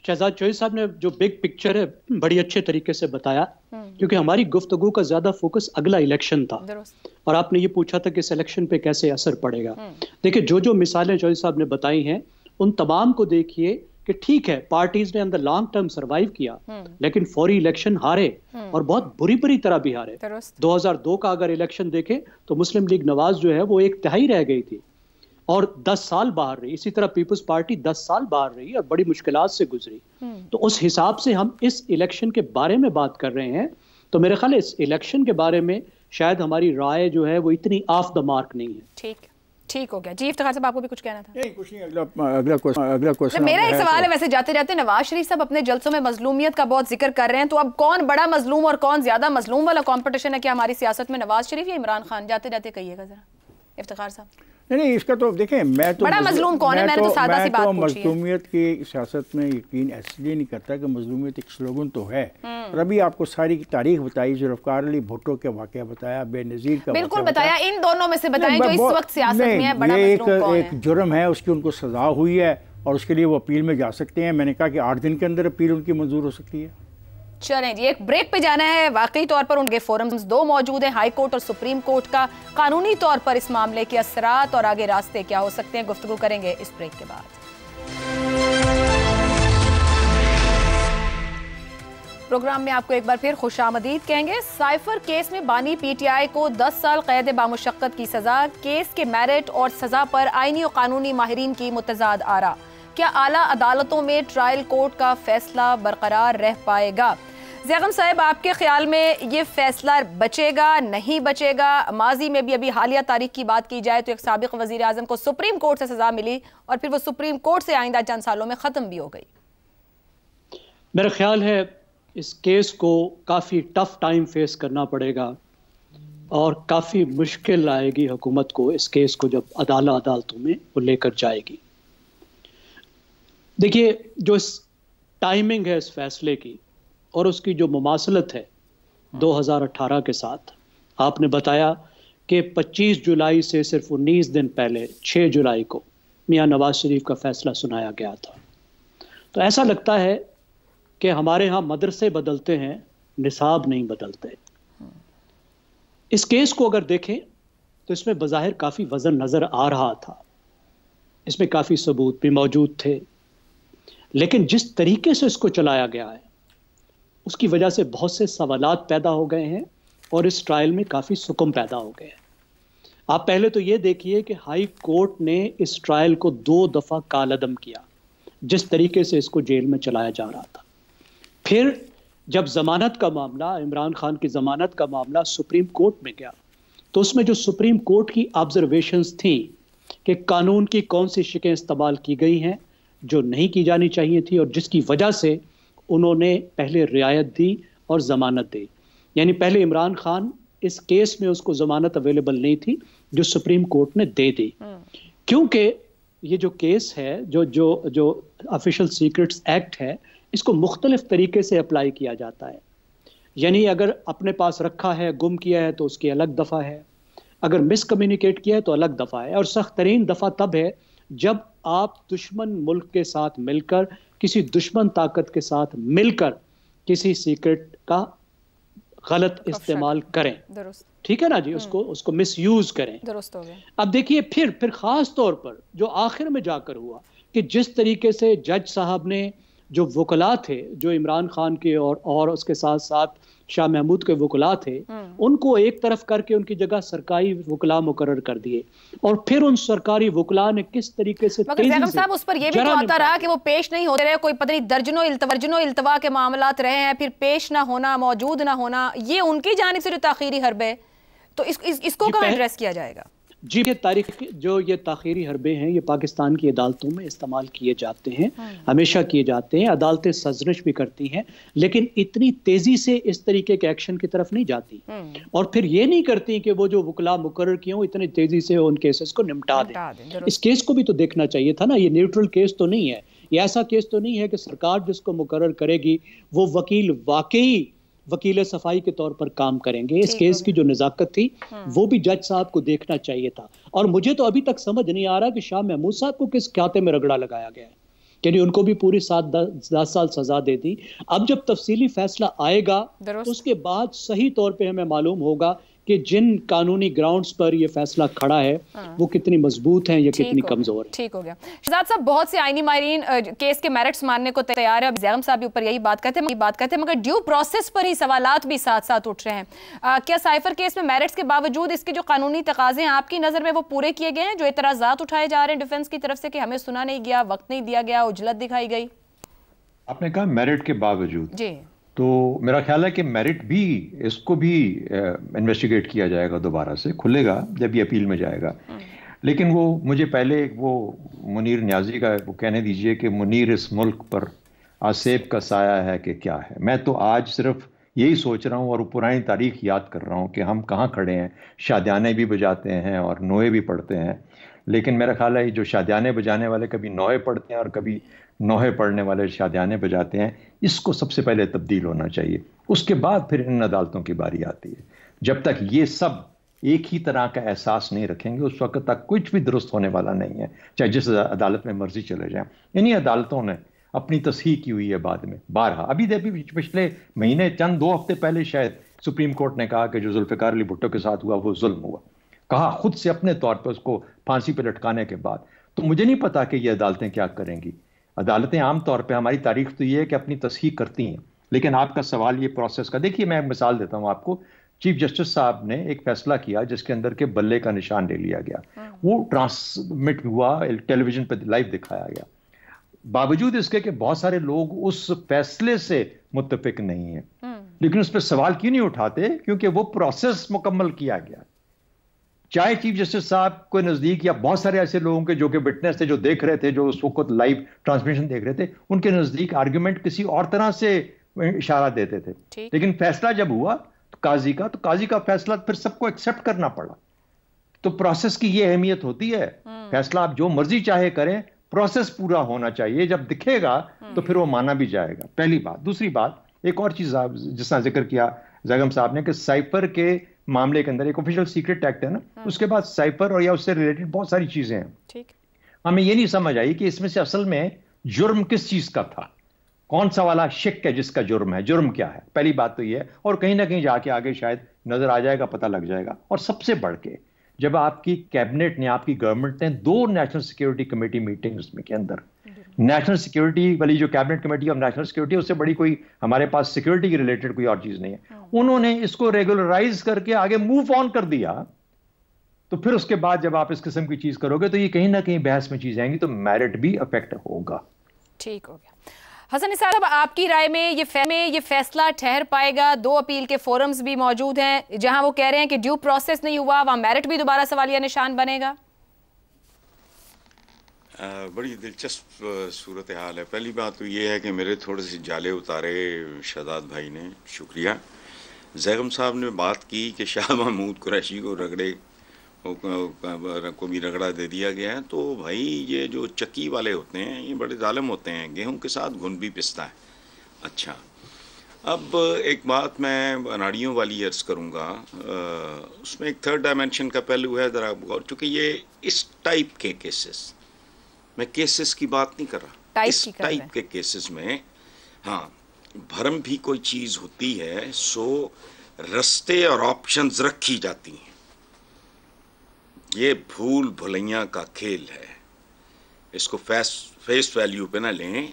शहजाद चौधरी साहब ने जो बिग पिक्चर है बड़ी अच्छे तरीके से बताया, क्योंकि हमारी गुफ्तगू का ज्यादा फोकस अगला इलेक्शन था और आपने ये पूछा था कि इस इलेक्शन पे कैसे असर पड़ेगा। देखिए जो मिसालें चौधरी साहब ने बताई हैं उन तमाम को देखिए कि ठीक है पार्टीज ने अंदर लॉन्ग टर्म सरवाइव किया, लेकिन फौरी इलेक्शन हारे और बहुत बुरी तरह भी हारे। 2002 का अगर इलेक्शन देखें तो मुस्लिम लीग नवाज जो है वो 1/3 रह गई थी और 10 साल बाहर रही। इसी तरह पीपल्स पार्टी 10 साल बाहर रही और बड़ी मुश्किलात से गुजरी। तो उस हिसाब से हम इस इलेक्शन के बारे में बात कर रहे हैं, तो मेरे ख्याल इस इलेक्शन के बारे में शायद हमारी राय जो है वो इतनी ऑफ द मार्क नहीं है। ठीक हो गया जी। इफ्तिखार साहब आपको भी कुछ कहना था? नहीं कुछ नहीं, अगला क्वेश्चन मेरा एक सवाल है वैसे जाते जाते। नवाज शरीफ साहब अपने जलसों में मजलूमियत का बहुत जिक्र कर रहे हैं, तो अब कौन बड़ा मजलूम और कौन ज्यादा मजलूम वाला कंपटीशन है क्या हमारी सियासत में, नवाज शरीफ या इमरान खान? जाते जाते कहिएगा जरा इफ्तिखार साहब। नहीं इसका तो देखें, मैं तो बड़ा मजलूम कौन है? मैंने तो सादा सी बात पूछी है। मजलूमियत की सियासत में यकीन इसलिए नहीं करता कि मजलूमियत एक स्लोगन तो है, और अभी आपको सारी की तारीख बताई, जुल्फ़िकार अली भुट्टो के वाक़या बताया, बेनज़ीर का बिल्कुल बताया। इन दोनों में से बताएं जो इस वक्त सियासत में है, बड़ा मजलूम कौन है? एक जुर्म है, उसकी उनको सजा हुई है और उसके लिए वो अपील में जा सकते हैं। मैंने कहा कि 8 दिन के अंदर अपील उनकी मंजूर हो सकती है। चलें जी, एक ब्रेक पे जाना है। वाकई तौर पर उनके फोरम्स 2 मौजूद हैं, हाई कोर्ट और सुप्रीम कोर्ट का। कानूनी तौर पर इस मामले के असरात और आगे रास्ते क्या हो सकते हैं, गुफ्तगू करेंगे इस ब्रेक के बाद। प्रोग्राम में आपको एक बार फिर खुशामदीद कहेंगे। साइफर केस में बानी पीटीआई को 10 साल कैद बामुशक्कत की सजा। केस के मेरिट और सजा पर आईनी और कानूनी माहिरीन की मुतजाद आरा। क्या आला अदालतों में ट्रायल कोर्ट का फैसला बरकरार रह पाएगा? ज़ैगम साहब, आपके ख्याल में ये फैसला बचेगा नहीं बचेगा? माजी में भी अभी हालिया तारीख की बात की जाए तो एक साबिक वज़ीर आज़म को सुप्रीम कोर्ट से सजा मिली और फिर वो सुप्रीम कोर्ट से आइंदा चंद सालों में ख़त्म भी हो गई। मेरा ख्याल है इस केस को काफ़ी टफ टाइम फेस करना पड़ेगा और काफ़ी मुश्किल आएगी हुकूमत को इस केस को जब अदालतों में वो लेकर जाएगी। देखिए, जो टाइमिंग है इस फैसले की और उसकी जो मुमासलत है 2018 के साथ, आपने बताया कि 25 जुलाई से सिर्फ 19 दिन पहले 6 जुलाई को मियां नवाज शरीफ का फैसला सुनाया गया था। तो ऐसा लगता है कि हमारे यहाँ मदरसे बदलते हैं, निसाब नहीं बदलते। इस केस को अगर देखें तो इसमें बज़ाहिर काफ़ी वज़न नज़र आ रहा था, इसमें काफ़ी सबूत भी मौजूद थे, लेकिन जिस तरीके से इसको चलाया गया है उसकी वजह से बहुत से सवालात पैदा हो गए हैं और इस ट्रायल में काफ़ी सुकून पैदा हो गए हैं। आप पहले तो ये देखिए कि हाई कोर्ट ने इस ट्रायल को 2 दफ़ा कालअदम किया जिस तरीके से इसको जेल में चलाया जा रहा था। फिर जब ज़मानत का मामला, इमरान खान की ज़मानत का मामला सुप्रीम कोर्ट में गया तो उसमें जो सुप्रीम कोर्ट की ऑब्जर्वेशंस थी कि कानून की कौन सी शिकें इस्तेमाल की गई हैं जो नहीं की जानी चाहिए थी और जिसकी वजह से उन्होंने पहले रियायत दी और ज़मानत दी। यानी पहले इमरान खान इस केस में उसको ज़मानत अवेलेबल नहीं थी जो सुप्रीम कोर्ट ने दे दी, क्योंकि ये जो केस है, जो ऑफिशियल सीक्रेट्स एक्ट है, इसको मुख्तलिफ तरीके से अप्लाई किया जाता है। यानी अगर अपने पास रखा है, गुम किया है तो उसकी अलग दफ़ा है, अगर मिसकम्युनिकेट किया है तो अलग दफ़ा है, और सख्त तरीन दफ़ा तब है जब आप दुश्मन मुल्क के साथ मिलकर, किसी दुश्मन ताकत के साथ मिलकर किसी सीक्रेट का गलत इस्तेमाल करें। ठीक है ना जी, उसको मिसयूज करें। दुरुस्त हो गया। अब देखिए फिर खास तौर पर जो आखिर में जाकर हुआ कि जिस तरीके से जज साहब ने जो वकला थे, जो इमरान खान के और उसके साथ साथ शाह महमूद के वकला थे, उनको एक तरफ करके उनकी जगह सरकारी वकला मुकर्रर कर दिए और फिर उन सरकारी वकला ने किस तरीके से साहब उस पर यह भी तो आता रहा कि वो पेश नहीं होते रहे, कोई पता नहीं दर्जनों इल्तवा के मामलात रहे हैं, फिर पेश ना होना, मौजूद ना होना, ये उनकी जानिब से जो ताखीरी हरबे, तो इसको कहाँ एड्रेस किया जाएगा? जी, ये तारीख जो ये ताखीरी हरबे हैं ये पाकिस्तान की अदालतों में इस्तेमाल किए जाते हैं, हमेशा किए जाते हैं। अदालतें सजनिश भी करती हैं लेकिन इतनी तेजी से इस तरीके के एक्शन की तरफ नहीं जाती और फिर ये नहीं करती कि वो जो वकला मुकर्रर किए हों इतनी तेजी से उन केसेस को निपटा दें। इस केस को भी तो देखना चाहिए था ना, ये न्यूट्रल केस तो नहीं है, ये ऐसा केस तो नहीं है कि सरकार जिसको मुकर्रर करेगी वो वकील वाकई वकील सफाई के तौर पर काम करेंगे। इस केस की जो नज़ाकत थी वो भी जज साहब को देखना चाहिए था। और मुझे तो अभी तक समझ नहीं आ रहा कि शाह महमूद साहब को किस खाते में रगड़ा लगाया गया है। यानी उनको भी पूरी 7-10 साल सजा दे दी। अब जब तफसीली फैसला आएगा तो उसके बाद सही तौर पे हमें मालूम होगा कि जिन कानूनी ग्राउंड्स पर ये फैसला खड़ा है वो कितनी मजबूत हैं या कितनी कमजोर है। ठीक हो गया। शहजाद साहब, बहुत से आईनी माहिरीन केस के मेरिट्स मानने को तैयार है। ज़ैगम साहब भी ऊपर यही बात करते हैं, मगर ड्यू प्रोसेस पर ही सवालात भी साथ साथ उठ रहे हैं। क्या साइफर केस में मेरिट्स के बावजूद इसके जो कानूनी तकाजे हैं आपकी नज़र में वो पूरे किए गए हैं? जो एतराज़ात उठाए जा रहे हैं डिफेंस की तरफ से कि हमें सुना नहीं गया, वक्त नहीं दिया गया, उजलत दिखाई गई। आपने कहा मेरिट के बावजूद जी, तो मेरा ख्याल है कि मेरिट भी, इसको भी इन्वेस्टिगेट किया जाएगा, दोबारा से खुलेगा जब ये अपील में जाएगा। लेकिन वो मुझे पहले वो मुनीर न्याजी का वो कहने दीजिए कि मुनीर इस मुल्क पर आसेब का साया है कि क्या है। मैं तो आज सिर्फ यही सोच रहा हूँ और पुरानी तारीख याद कर रहा हूँ कि हम कहाँ खड़े हैं। शादियाने भी बजाते हैं और नोए भी पढ़ते हैं, लेकिन मेरा ख्याल है जो शादियाने बजाने वाले कभी नोए पढ़ते हैं और कभी नोहे पढ़ने वाले शादियाने बजाते हैं, इसको सबसे पहले तब्दील होना चाहिए। उसके बाद फिर इन अदालतों की बारी आती है। जब तक ये सब एक ही तरह का एहसास नहीं रखेंगे उस वक्त तक कुछ भी दुरुस्त होने वाला नहीं है, चाहे जिस अदालत में मर्जी चले जाएं। इन्हीं अदालतों ने अपनी तस्हीह की हुई है बाद में बारहा। अभी पिछले महीने चंद 2 हफ्ते पहले शायद सुप्रीम कोर्ट ने कहा कि जो जुल्फ़िकार अली भुट्टो के साथ हुआ वो जुल्म हुआ, कहा खुद से अपने तौर पर उसको फांसी पर लटकाने के बाद। तो मुझे नहीं पता कि ये अदालतें क्या करेंगी। अदालतें आमतौर पे, हमारी तारीख तो ये है कि अपनी तस्हीह करती हैं, लेकिन आपका सवाल ये प्रोसेस का, देखिए मैं मिसाल देता हूँ आपको। चीफ जस्टिस साहब ने एक फैसला किया जिसके अंदर के बल्ले का निशान ले लिया गया, वो ट्रांसमिट हुआ, टेलीविजन पर लाइव दिखाया गया। बावजूद इसके कि बहुत सारे लोग उस फैसले से मुत्तफिक नहीं है, लेकिन उस पर सवाल क्यों नहीं उठाते? क्योंकि वो प्रोसेस मुकम्मल किया गया। चाहे चीफ जस्टिस साहब को नजदीक या बहुत सारे ऐसे लोगों के जो कि विटनेस थे, जो देख रहे थे, जो उस वक्त लाइव ट्रांसमिशन देख रहे थे, उनके नजदीक आर्ग्यूमेंट किसी और तरह से इशारा देते थे। लेकिन फैसला जब हुआ तो काजी का फैसला फिर सबको एक्सेप्ट करना पड़ा। तो प्रोसेस की ये अहमियत होती है। फैसला आप जो मर्जी चाहे करें, प्रोसेस पूरा होना चाहिए। जब दिखेगा तो फिर वो माना भी जाएगा, पहली बात। दूसरी बात, एक और चीज जिसका जिक्र किया ज़ैगम साहब ने कि साइफर के मामले के अंदर एक ऑफिशियल सीक्रेट एक्ट है ना, उसके बाद साइफर और या उससे रिलेटेड बहुत सारी चीजें हैं। ठीक, हमें ये नहीं समझ आई कि इसमें से असल में जुर्म किस चीज का था, कौन सा वाला शिक है जिसका जुर्म है, जुर्म क्या है। पहली बात तो ये है, और कहीं ना कहीं जाके आगे शायद नजर आ जाएगा, पता लग जाएगा। और सबसे बढ़ के जब आपकी कैबिनेट ने, आपकी गवर्नमेंट ने 2 नेशनल सिक्योरिटी कमेटी मीटिंग्स में के अंदर, नेशनल सिक्योरिटी वाली जो cabinet committee of national security, उससे बड़ी कोई हमारे पास सिक्योरिटी के रिलेटेड कोई और चीज नहीं है, उन्होंने इसको रेगुलराइज करके आगे मूव ऑन कर दिया। तो फिर उसके बाद जब आप इस किस्म की चीज करोगे तो ये कहीं ना कहीं बहस में चीज आएंगी, तो मेरिट भी अफेक्ट होगा। ठीक हो गया। हसन निसार साहब, आपकी राय में ये फैसला ठहर पाएगा? 2 अपील के फोरम्स भी मौजूद हैं जहां वो कह रहे हैं कि ड्यू प्रोसेस नहीं हुआ, वहां मेरिट भी दोबारा सवालिया निशान बनेगा। बड़ी दिलचस्प सूरत हाल है। पहली बात तो ये है कि मेरे थोड़े से जाले उतारे शहजाद भाई ने, शुक्रिया। ज़ैगम साहब ने बात की कि शाह महमूद कुरैशी को भी रगड़ा दे दिया गया है। तो भाई ये जो चक्की वाले होते हैं ये बड़े जालिम होते हैं, गेहूं के साथ घुन भी पिसता है। अच्छा, अब एक बात मैं अनाड़ियों वाली अर्ज़ करूँगा, उसमें एक 3rd डायमेंशन का पहलू है ज़रा गौर, चूँकि ये इस टाइप के केसेस, मैं केसेस की बात नहीं कर रहा, इस टाइप के केसेस में हाँ भरम भी कोई चीज़ होती है, सो रस्ते और ऑप्शंस रखी जाती हैं। ये भूल भुलैया का खेल है, इसको फेस वैल्यू पे ना लें।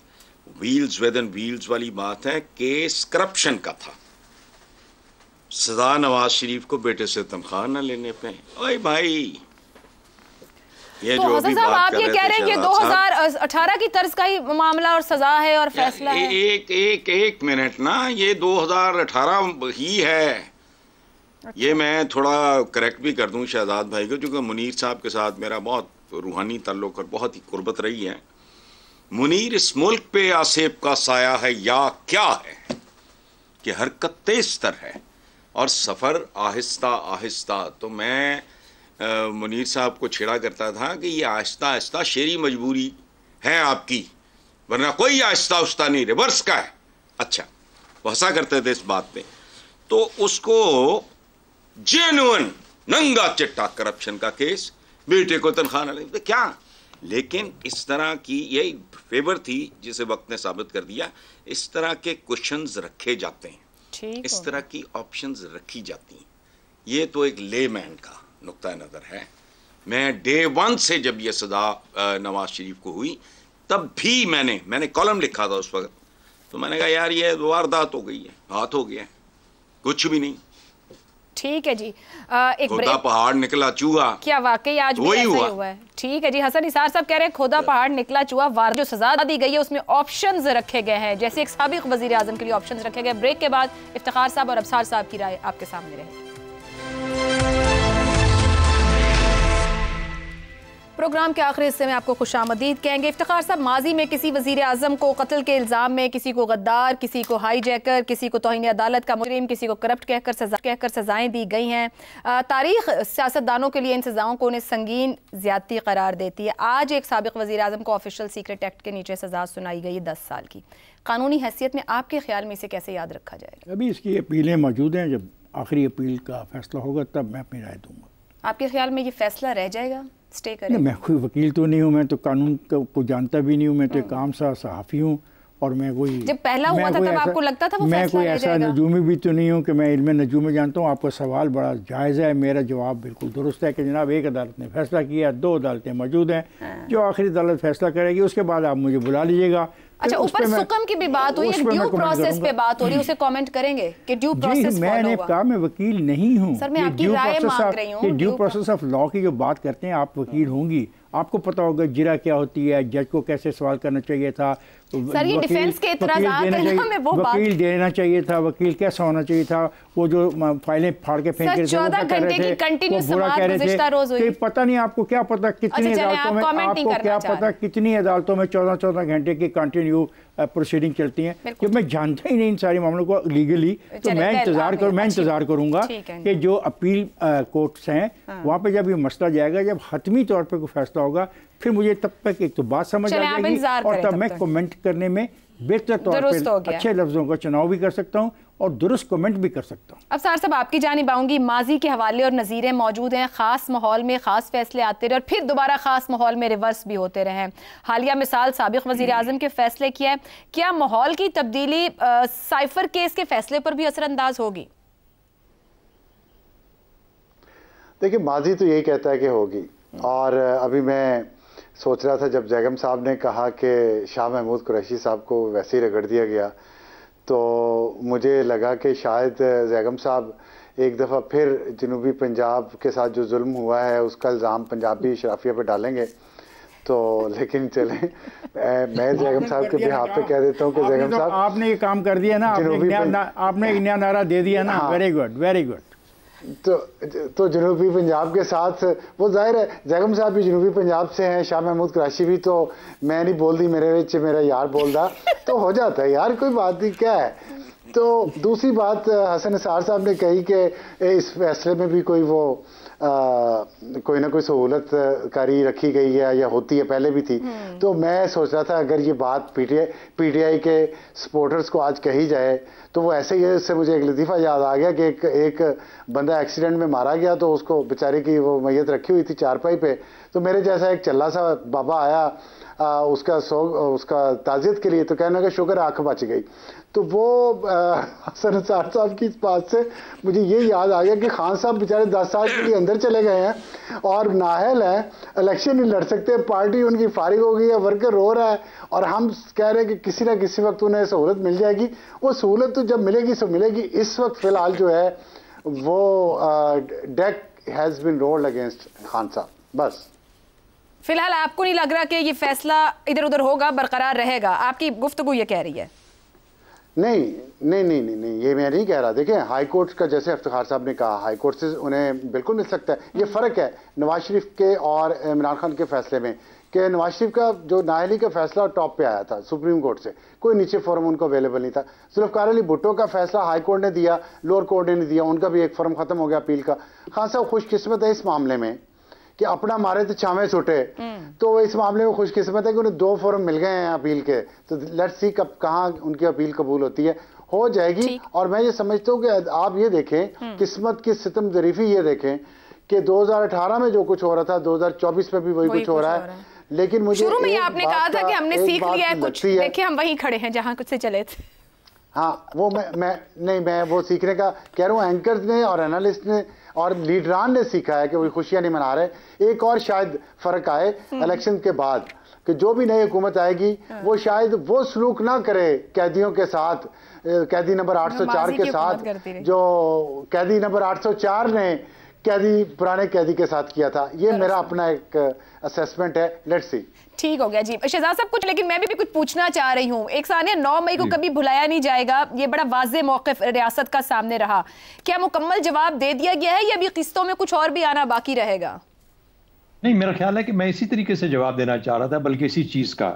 व्हील्स विद इन व्हील्स वाली बात है। केस करप्शन का था, सजा नवाज शरीफ को बेटे से तनख्वाह न लेने पे। ओए भाई, ये तो जो अभी बात आप कर ये कह रहे हैं कि 2018 की तर्ज का ही मामला और सजा है और फैसला है। एक मिनट ना, ये 2018 ही है। ये मैं थोड़ा करेक्ट भी कर दूं शहजाद भाई को, क्योंकि मुनीर साहब के साथ मेरा बहुत रूहानी ताल्लुक और बहुत ही कुर्बत रही है। मुनीर इस मुल्क पे आसेब का साया है या क्या है कि हरकत तेज तर है और सफ़र आहिस्ता आहिस्ता। तो मैं मुनीर साहब को छेड़ा करता था कि ये आहिस्ता आहिस्ता शेरी मजबूरी है आपकी, वरना कोई आहिस्ता उस्ता नहीं, रिवर्स का है। अच्छा, वो हंसा करते थे इस बात पे। तो उसको जेन्युइन नंगा चिट्टा करप्शन का केस, बेटे को तनख्वाह न ले, तो क्या लेकिन इस तरह की यही फेवर थी जिसे वक्त ने साबित कर दिया, इस तरह के क्वेश्चंस रखे जाते हैं, इस तरह की ऑप्शंस रखी जाती हैं। ये तो एक लेमैन का नुक्ता नज़र है। मैं डे 1 से जब ये सज़ा नवाज शरीफ को हुई तब भी मैंने कॉलम लिखा था उस वक्त, तो मैंने कहा यार ये वारदात हो गई है, हाथ हो गया, कुछ भी नहीं। ठीक है जी, एक खुदा पहाड़ निकला चूहा, क्या वाकई आज भी ऐसा ही हुआ है? ठीक है जी, हसन निसार साहब कह रहे हैं खुदा पहाड़ निकला चूहा, वार जो सजा दी गई है उसमें ऑप्शंस रखे गए हैं, जैसे एक साबिक वजीर आजम के लिए ऑप्शंस रखे गए। ब्रेक के बाद इफ्तिखार साहब और अबसार साहब की राय आपके सामने रहेगी। प्रोग्राम के आखिरी हिस्से में आपको खुशामदीद कहेंगे। इफ्तिखार साहब, माजी में किसी वजीर आजम को कत्ल के इल्ज़ाम में, किसी को गद्दार, किसी को हाईजैकर, किसी को तौहीन अदालत का मुजरिम, किसी को करप्ट कहकर सजाएं दी गई हैं। तारीख सियासतदानों के लिए इन सजाओं को उन्हें संगीन ज्यादती करार देती है। आज एक साबिक वजीर आजम को ऑफिशियल सीक्रेट एक्ट के नीचे सजा सुनाई गई है 10 साल की। कानूनी हैसियत में आपके ख्याल में इसे कैसे याद रखा जाएगा? अभी इसकी अपीलें मौजूद हैं, जब आखिरी अपील का फैसला होगा तब मैं अपनी राय दूंगा। आपके ख्याल में ये फैसला रह जाएगा, स्टे करें? मैं कोई वकील तो नहीं हूँ, मैं तो कानून को जानता भी नहीं हूँ, मैं तो एक आम सा सहाफ़ी हूँ। और मैं कोई जब पहला हुआ था तब आपको लगता था वो मैं फैसला कोई ऐसा नजूमी भी तो नहीं हूँ कि मैं इल्म नजूम में जानता हूँ। आपका सवाल बड़ा जायज़ है, मेरा जवाब बिल्कुल दुरुस्त है कि जनाब एक अदालत ने फैसला किया, 2 अदालतें मौजूद हैं, जो आखिरी अदालत फैसला करेगी उसके बाद आप मुझे बुला लीजिएगा। अच्छा, ऊपर सुकम की भी बात हुई, ड्यू प्रोसेस पे बात हो रही है, उसे कमेंट करेंगे कि ड्यू प्रोसेस मैंने कहा मैं वकील नहीं हूँ सर, मैं आपकी राय मांग रही हूँ। ड्यू प्रोसेस ऑफ लॉ की जो बात करते हैं, आप वकील होंगी, आपको पता होगा जिरा क्या होती है, जज को कैसे सवाल करना चाहिए था, सर ये डिफेंस के इतराज़ात हैं ना, मैं वो वकील देना चाहिए था, वकील कैसा होना चाहिए था, वो जो फाइलें फाड़ के फेंक रहे थे, 14 घंटे की कंटिन्यूस समाअत गुज़िश्ता रोज हुई। पता नहीं आपको क्या पता कितनी अदालतों में, आपको क्या पता कितनी अदालतों में 14 घंटे की कंटिन्यू प्रोसीडिंग चलती हैं। जब मैं जानता ही नहीं इन सारे मामलों को लीगली, तो मैं इंतजार करूंगा कि जो अपील कोर्ट्स हैं वहाँ पे जब ये मसला जाएगा, जब हतमी तौर पे कोई फैसला होगा, फिर मुझे तब तक एक तो बात समझ आ जाएगी और तब मैं कमेंट करने में बेहतर तौर पे अच्छे लफ्जों का चुनाव भी कर सकता हूँ और दुरुस्त कमेंट भी कर सकता हूँ। अब सर साहब आपकी जानिब आऊंगी, माजी के हवाले और नज़ीरें मौजूद हैं, खास माहौल में खास फैसले आते रहे और फिर दोबारा खास माहौल में रिवर्स भी होते रहे हैं। हालिया मिसाल साबिक वजीर आजम के फैसले की है, क्या माहौल की तब्दीली साइफर केस के फैसले पर भी असरअंदाज होगी? देखिए, माजी तो यही कहता है कि होगी, और अभी मैं सोच रहा था जब जैगम साहब ने कहा कि शाह महमूद कुरैशी साहब को वैसे ही रगड़ दिया गया, तो मुझे लगा कि शायद जैगम साहब एक दफ़ा फिर जनूबी पंजाब के साथ जो जुल्म हुआ है उसका इल्ज़ाम पंजाबी शराफिया पे डालेंगे। तो लेकिन चलें, मैं जैगम साहब के बिहाफ पे कह देता हूँ कि जैगम साहब आपने ये काम कर दिया ना, आपने एक नया नारा दे दिया ना। Very good, very good. तो जनूबी पंजाब के साथ वो जाहिर है जैगम साहब भी जनूबी पंजाब से हैं, शाह महमूद कुरैशी भी, तो मैं नहीं बोल दी मेरे विच मेरा यार बोल दा तो हो जाता है यार, कोई बात नहीं, क्या है। तो दूसरी बात हसन निसार साहब ने कही कि इस फैसले में भी कोई वो कोई ना कोई सहूलत कारी रखी गई है या होती है, पहले भी थी। तो मैं सोच रहा था अगर ये बात पीटीआई के सपोर्टर्स को आज कही जाए तो वो ऐसे ही है। इससे मुझे एक लतीफ़ा याद आ गया कि एक बंदा एक्सीडेंट में मारा गया, तो उसको बेचारे की वो मैयत रखी हुई थी चारपाई पे, तो मेरे जैसा एक चल्ला सा बाबा आया उसका ताज़ियत के लिए, तो कहने लगा शुक्र आँख बच गई। तो वो हसन निसार साहब की इस बात से मुझे ये याद आ गया कि खान साहब बेचारे 10 साल के लिए अंदर चले गए हैं और नाहल हैं, इलेक्शन नहीं लड़ सकते, पार्टी उनकी फारिग हो गई है, वर्कर रो रहा है, और हम कह रहे हैं कि किसी ना किसी वक्त उन्हें सहूलत मिल जाएगी। वो सहूलत तो जब मिलेगी सो मिलेगी। इस वक्त फ़िलहाल जो है वो deck has been rolled against Khan साहब। बस फिलहाल आपको नहीं लग रहा कि ये फैसला इधर उधर होगा, बरकरार रहेगा? आपकी गुफ्तगू ये कह रही है। नहीं, ये मैं नहीं कह रहा। देखें, हाई कोर्ट का जैसे इफ्तिखार साहब ने कहा, हाई कोर्ट से उन्हें बिल्कुल मिल सकता है। ये फ़र्क है नवाज शरीफ के और इमरान खान के फैसले में कि नवाज शरीफ का जो नाअहली का फैसला टॉप पे आया था सुप्रीम कोर्ट से, कोई नीचे फोरम उनको अवेलेबल नहीं था। जुल्फ़िकार अली भुट्टो का फैसला हाई कोर्ट ने दिया, लोअर कोर्ट ने नहीं दिया, उनका भी एक फोरम ख़त्म हो गया अपील का। खान साहब खुशकिस्मत है इस मामले में कि अपना मारे तो छावे छुटे, तो इस मामले में खुशकिस्मत है कि उन्हें 2 फोरम मिल गए हैं अपील के। तो लेट्स सी कब कहाँ उनकी अपील कबूल होती है, हो जाएगी। और मैं ये समझता हूँ कि आप ये देखें, किस्मत की सितम ज़रीफ़ी ये देखें कि 2018 में जो कुछ हो रहा था 2024 में भी वही कुछ हो रहा है। लेकिन मुझे शुरू में आपने कहा था कि हमने सीख लिया है कुछ, देखिए हम वहीं खड़े हैं जहां कुछ से चले थे। हाँ, वो मैं वो सीखने का कह रहा हूँ, एंकर्स ने और एनालिस्ट ने और लीडरान ने सीखा है कि वो खुशियां नहीं मना रहे। एक और शायद फर्क आए इलेक्शन के बाद कि जो भी नई हुकूमत आएगी वो शायद वो सलूक ना करे कैदियों के साथ, कैदी नंबर 804 के साथ, जो कैदी नंबर 804 ने कैदी पुराने कैदी के साथ किया था। ये मेरा अपना एक असेसमेंट है, लेट्स सी। ठीक हो गया जी शहजाद साहब कुछ, लेकिन मैं भी कुछ पूछना चाह रही हूँ। एक सानिया 9 मई को कभी भुलाया नहीं जाएगा, ये बड़ा वाज़ेह मौक़िफ़ रियासत का सामने रहा। क्या मुकम्मल जवाब दे दिया गया है या अभी किस्तों में कुछ और भी आना बाकी रहेगा? नहीं, मेरा ख्याल है कि मैं इसी तरीके से जवाब देना चाह रहा था, बल्कि इसी चीज का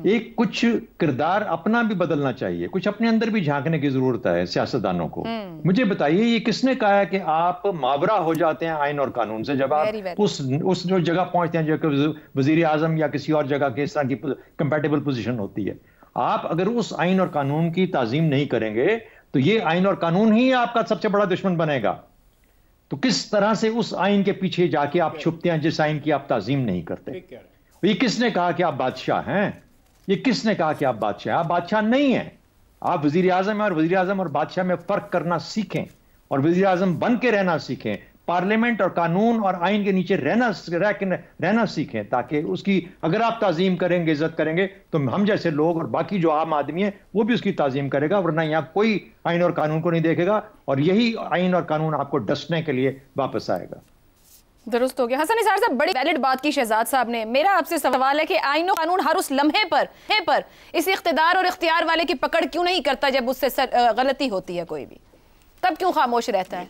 एक कुछ किरदार अपना भी बदलना चाहिए, कुछ अपने अंदर भी झांकने की जरूरत है सियासतदानों को। मुझे बताइए, ये किसने कहा है कि आप मावरा हो जाते हैं आइन और कानून से जब आप उस जो जगह पहुंचते हैं जो वजीर आजम या किसी और जगह के इस तरह की कंपैटिबल पोजीशन होती है? आप अगर उस आइन और कानून की ताजीम नहीं करेंगे तो ये आइन और कानून ही आपका सबसे बड़ा दुश्मन बनेगा। तो किस तरह से उस आइन के पीछे जाके आप छुपते हैं जिस आइन की आप ताजीम नहीं करते? ये किसने कहा कि आप बादशाह हैं? ये किसने कहा कि आप बादशाह? आप बादशाह नहीं हैं, आप वजीर आजम हैं, और वजीर आजम और बादशाह में फर्क करना सीखें और वजीर आजम बन के रहना सीखें, पार्लियामेंट और कानून और आइन के नीचे रहना सीखें, ताकि उसकी अगर आप ताजीम करेंगे, इज्जत करेंगे, तो हम जैसे लोग और बाकी जो आम आदमी है वो भी उसकी ताजीम करेगा, वरना यहाँ कोई आइन और कानून को नहीं देखेगा और यही आइन और कानून आपको डसने के लिए वापस आएगा। दुरुस्त हो गया। हसन निसार साहब, बड़ी वैलिड बात की शहजाद साहब ने। मेरा आपसे सवाल है कि आइन और कानून हर उस लम्हे पर इस इख्तिदार और इख्तियार वाले की पकड़ क्यों नहीं करता जब उससे गलती होती है कोई भी, तब क्यों खामोश रहता है?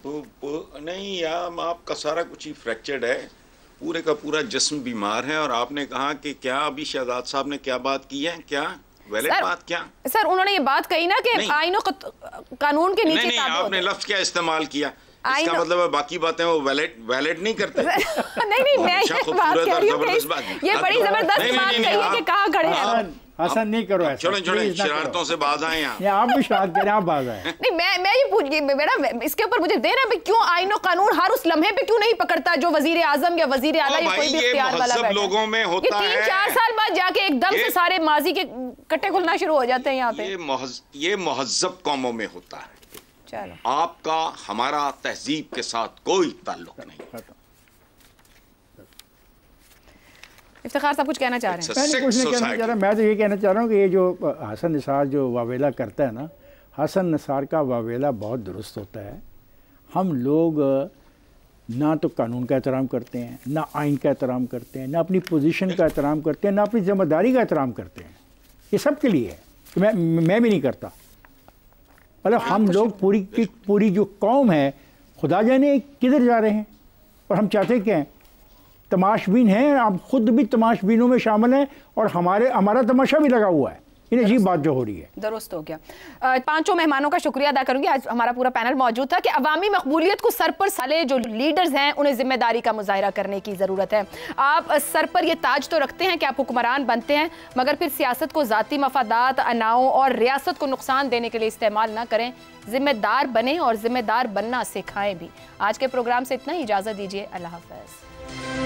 नहीं, या आपका सारा कुछ ही फ्रैक्चर्ड है, पूरे का पूरा जिस्म बीमार है। और आपने कहा कि क्या अभी शहजाद साहब ने क्या बात की है, क्या वैलिड बात? क्या सर उन्होंने ये बात कही ना कि आइन और कानून के नीचे नहीं, आपने लफ्ज क्या इस्तेमाल किया? इसका मतलब है बाकी बातें वो वैलिड नहीं करते। नहीं, मैं ये बात कह रही हूँ, ये बड़ी जबरदस्त बात कही है कि कहाँ खड़े हैं। हसन नहीं करो ऐसा, चलो शरारतों से बाज आए यहाँ। आप भी शरारत करें, आप बाज आए। नहीं, मैं ये पूछ बेटा इसके ऊपर मुझे देना भी, क्यों आइन और कानून हर उस लम्हे पे क्यों नहीं पकड़ता जो वजीर आजम या वजीर आला या कोई भी इख्तियार वाला बैठा है? लोगों में होता है, 3-4 साल बाद जाके एकदम से सारे माजी के कट्टे खुलना शुरू हो जाते हैं यहाँ पे। ये महज़्ज़ब कौमों में होता है। चलो, आपका हमारा तहजीब के साथ कोई ताल्लुक नहीं। इफ्तिखार साहब कुछ कहना चाह रहे हैं? मैं कुछ नहीं कहना चाह रहा, मैं तो ये कहना चाह रहा हूँ कि ये जो हसन निसार जो वावेला करता है ना, हसन निसार का वावेला बहुत दुरुस्त होता है। हम लोग ना तो कानून का एहतराम करते हैं, ना आइन का एहतराम करते हैं, ना अपनी पोजीशन का एहतराम करते हैं, ना अपनी जिम्मेदारी का एहतराम करते हैं। ये सब के लिए है कि मैं भी नहीं करता। मतलब हम लोग पूरी की पूरी जो कौम है, खुदा जाने किधर जा रहे हैं, और हम चाहते क्या हैं? तमाशबीन हैं, आप खुद भी तमाशबीनों में शामिल हैं और हमारा तमाशा भी लगा हुआ है। इन अजीब बात जो हो रही है। दुरुस्त हो गया। 5 मेहमानों का शुक्रिया अदा करूंगी। आज हमारा पूरा पैनल मौजूद था कि अवामी मकबूलियत को सर पर साले जो लीडर्स हैं उन्हें जिम्मेदारी का मुजाहिरा करने की ज़रूरत है। आप सर पर ये ताज तो रखते हैं कि आप हुक्मरान बनते हैं, मगर फिर सियासत को ज़ाती मफादात, अनाओं और रियासत को नुकसान देने के लिए इस्तेमाल ना करें। जिम्मेदार बने और जिम्मेदार बनना सिखाएं भी। आज के प्रोग्राम से इतना ही, इजाज़त दीजिए। अल्लाह हाफ़िज़।